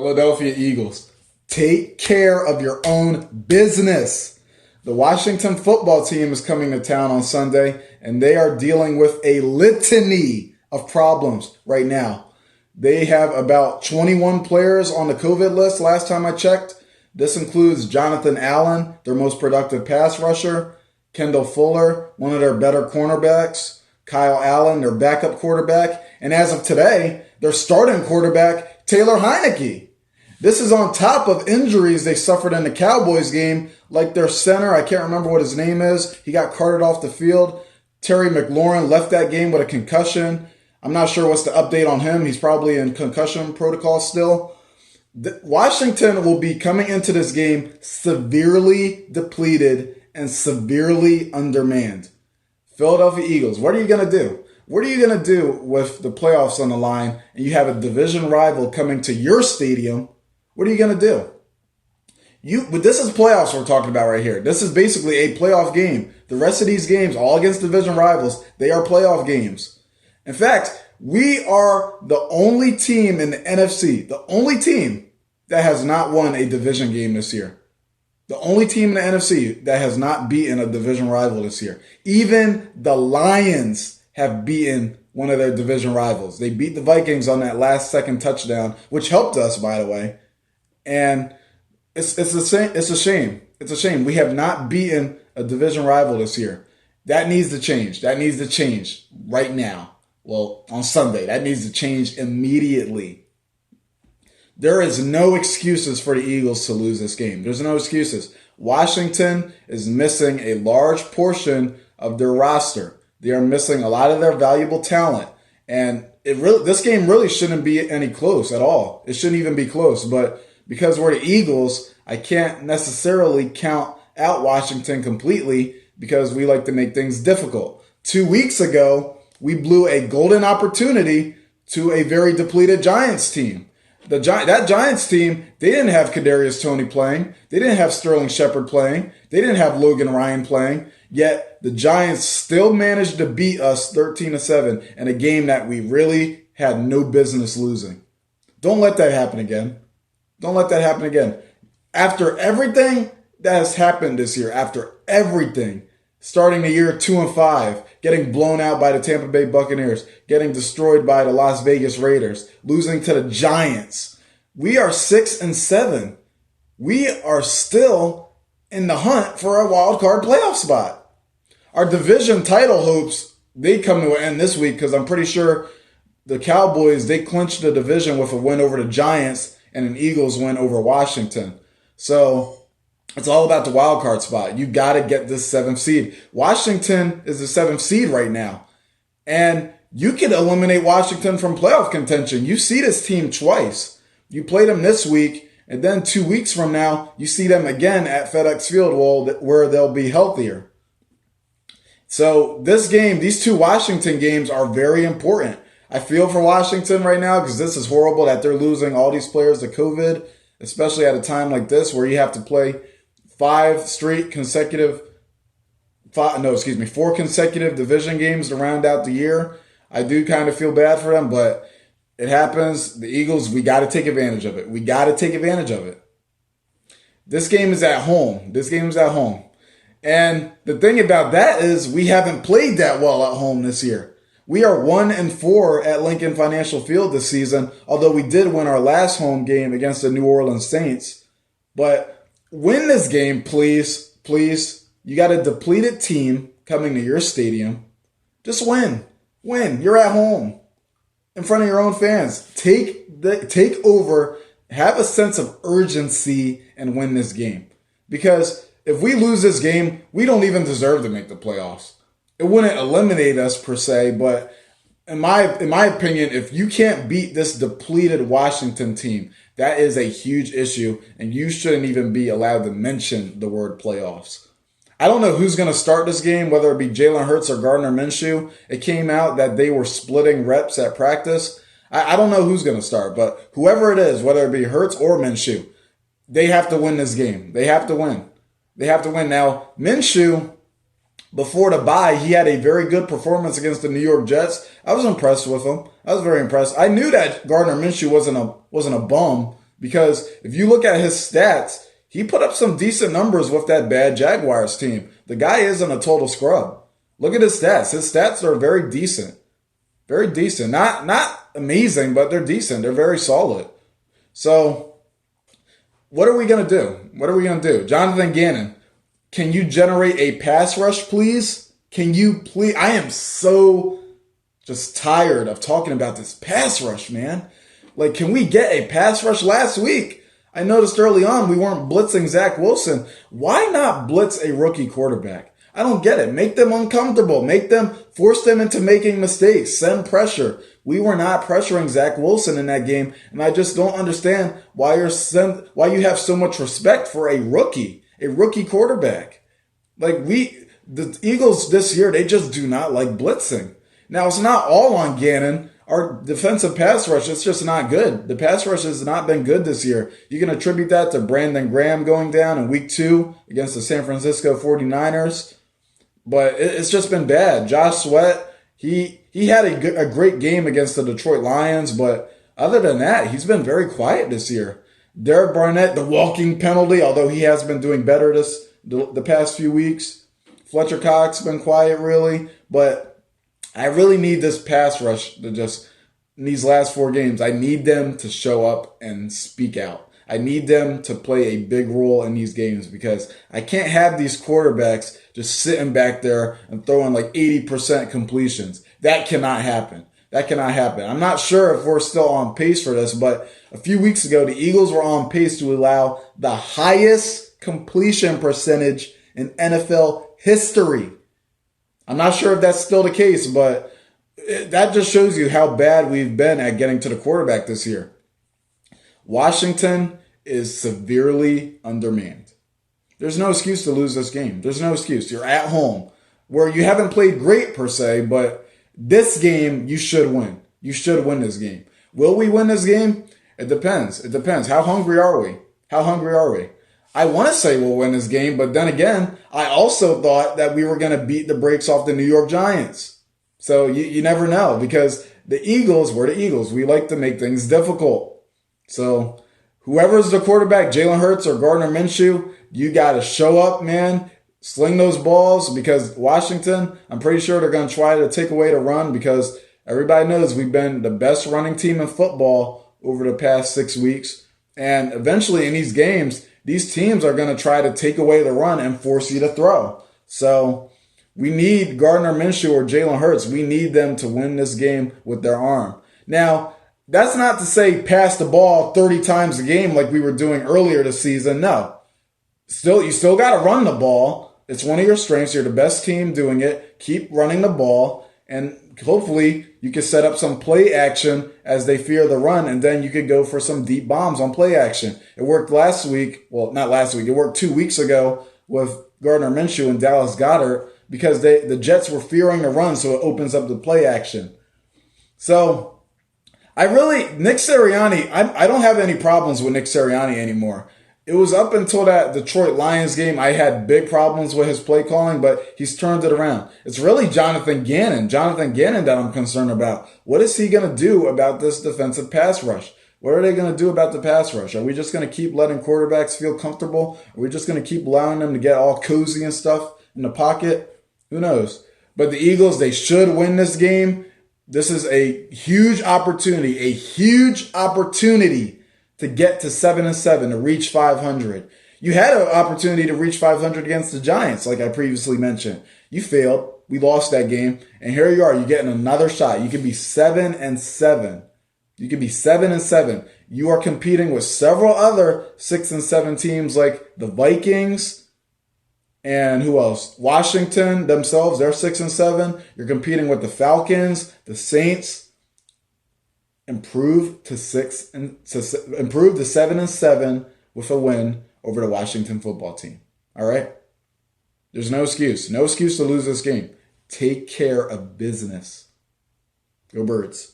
Philadelphia Eagles, take care of your own business. The Washington football team is coming to town on Sunday, and they are dealing with a litany of problems right now. They have about 21 players on the COVID list last time I checked. This includes Jonathan Allen, their most productive pass rusher, Kendall Fuller, one of their better cornerbacks, Kyle Allen, their backup quarterback, and as of today, their starting quarterback, Taylor Heineke. This is on top of injuries they suffered in the Cowboys game, like their center, I can't remember what his name is. He got carted off the field. Terry McLaurin left that game with a concussion. I'm not sure what's the update on him. He's probably in concussion protocol still. Washington will be coming into this game severely depleted and severely undermanned. Philadelphia Eagles, what are you going to do? What are you going to do with the playoffs on the line and you have a division rival coming to your stadium? What are you going to do? But this is playoffs we're talking about right here. This is basically a playoff game. The rest of these games, all against division rivals, they are playoff games. In fact, we are the only team in the NFC, the only team that has not won a division game this year. The only team in the NFC that has not beaten a division rival this year. Even the Lions have beaten one of their division rivals. They beat the Vikings on that last second touchdown, which helped us, by the way. And it's a shame. It's a shame. We have not beaten a division rival this year. That needs to change. That needs to change right now. Well, on Sunday. That needs to change immediately. There is no excuses for the Eagles to lose this game. There's no excuses. Washington is missing a large portion of their roster. They are missing a lot of their valuable talent. And this game really shouldn't be any close at all. It shouldn't even be close. But because we're the Eagles, I can't necessarily count out Washington completely because we like to make things difficult. 2 weeks ago, we blew a golden opportunity to a very depleted Giants team. That Giants team, they didn't have Kadarius Toney playing. They didn't have Sterling Shepard playing. They didn't have Logan Ryan playing. Yet the Giants still managed to beat us 13-7 in a game that we really had no business losing. Don't let that happen again. Don't let that happen again. After everything that has happened this year, after everything, starting the year 2-5, getting blown out by the Tampa Bay Buccaneers, getting destroyed by the Las Vegas Raiders, losing to the Giants. We are 6-7. We are still in the hunt for a wild card playoff spot. Our division title hopes, they come to an end this week because I'm pretty sure the Cowboys, they clinched the division with a win over the Giants and an Eagles win over Washington. So it's all about the wild card spot. You got to get this 7th seed. Washington is the 7th seed right now. And you can eliminate Washington from playoff contention. You see this team twice. You played them this week, and then 2 weeks from now, you see them again at FedEx Field where they'll be healthier. So this game, these 2 Washington games are very important. I feel for Washington right now because this is horrible that they're losing all these players to COVID, especially at a time like this where you have to play 4 consecutive division games to round out the year. I do kind of feel bad for them, but it happens. The Eagles, we got to take advantage of it. We got to take advantage of it. This game is at home. And the thing about that is we haven't played that well at home this year. We are 1-4 at Lincoln Financial Field this season, although we did win our last home game against the New Orleans Saints. But win this game, please, please. You got a depleted team coming to your stadium. Just win. Win. You're at home in front of your own fans. Take over. Have a sense of urgency and win this game. Because if we lose this game, we don't even deserve to make the playoffs. It wouldn't eliminate us per se, but in my opinion, if you can't beat this depleted Washington team, that is a huge issue, and you shouldn't even be allowed to mention the word playoffs. I don't know who's going to start this game, whether it be Jalen Hurts or Gardner Minshew. It came out that they were splitting reps at practice. I don't know who's going to start, but whoever it is, whether it be Hurts or Minshew, they have to win this game. They have to win. Now, Minshew, before the bye, he had a very good performance against the New York Jets. I was impressed with him. I was very impressed. I knew that Gardner Minshew wasn't a bum Because if you look at his stats, he put up some decent numbers with that bad Jaguars team. The guy isn't a total scrub. Look at his stats. His stats are very decent. Very decent. Not amazing, but they're decent. They're very solid. So, what are we going to do? What are we going to do? Jonathan Gannon, can you generate a pass rush, please? Can you please? I am so just tired of talking about this pass rush, man. Like, can we get a pass rush last week? I noticed early on we weren't blitzing Zach Wilson. Why not blitz a rookie quarterback? I don't get it. Make them uncomfortable. Force them into making mistakes. Send pressure. We were not pressuring Zach Wilson in that game, and I just don't understand why you have so much respect for a rookie quarterback. Like the Eagles this year, they just do not like blitzing. Now, it's not all on Gannon. Our defensive pass rush, it's just not good. The pass rush has not been good this year. You can attribute that to Brandon Graham going down in week 2 against the San Francisco 49ers. But it's just been bad. Josh Sweat, he had a great game against the Detroit Lions, but other than that, he's been very quiet this year. Derek Barnett, the walking penalty, although he has been doing better the past few weeks. Fletcher Cox been quiet, really. But I really need this pass rush to just, in these last 4 games, I need them to show up and speak out. I need them to play a big role in these games because I can't have these quarterbacks just sitting back there and throwing like 80% completions. That cannot happen. That cannot happen. I'm not sure if we're still on pace for this, but a few weeks ago, the Eagles were on pace to allow the highest completion percentage in NFL history. I'm not sure if that's still the case, but that just shows you how bad we've been at getting to the quarterback this year. Washington is severely undermanned. There's no excuse to lose this game. There's no excuse. You're at home where you haven't played great per se, but this game you should win. You should win this game. Will we win this game? It depends. It depends. How hungry are we? How hungry are we? I want to say we'll win this game, but then again, I also thought that we were going to beat the brakes off the New York Giants. So you never know because the Eagles, we're the Eagles. We like to make things difficult. So whoever's the quarterback, Jalen Hurts or Gardner Minshew, you got to show up, man. Sling those balls because Washington, I'm pretty sure they're going to try to take away the run because everybody knows we've been the best running team in football over the past 6 weeks. And eventually in these games, these teams are going to try to take away the run and force you to throw. So we need Gardner Minshew or Jalen Hurts. We need them to win this game with their arm. Now, that's not to say pass the ball 30 times a game like we were doing earlier this season. No. You still got to run the ball. It's one of your strengths. You're the best team doing it. Keep running the ball. And hopefully you can set up some play action as they fear the run. And then you could go for some deep bombs on play action. It worked last week. Well, not last week. It worked 2 weeks ago with Gardner Minshew and Dallas Goedert because the Jets were fearing the run. So it opens up the play action. So Nick Sirianni, I don't have any problems with Nick Sirianni anymore. It was up until that Detroit Lions game, I had big problems with his play calling, but he's turned it around. It's really Jonathan Gannon that I'm concerned about. What is he going to do about this defensive pass rush? What are they going to do about the pass rush? Are we just going to keep letting quarterbacks feel comfortable? Are we just going to keep allowing them to get all cozy and stuff in the pocket? Who knows? But the Eagles, they should win this game. This is a huge opportunity to get to 7-7, to reach 500. You had an opportunity to reach 500 against the Giants, like I previously mentioned. You failed. We lost that game. And here you are. You're getting another shot. You can be 7-7. You can be 7-7. You are competing with several other 6-7 teams like the Vikings and who else? Washington themselves, they're 6-7. You're competing with the Falcons, the Saints. Improve to 7-7 with a win over the Washington football team. All right? There's no excuse. No excuse to lose this game. Take care of business. Go Birds.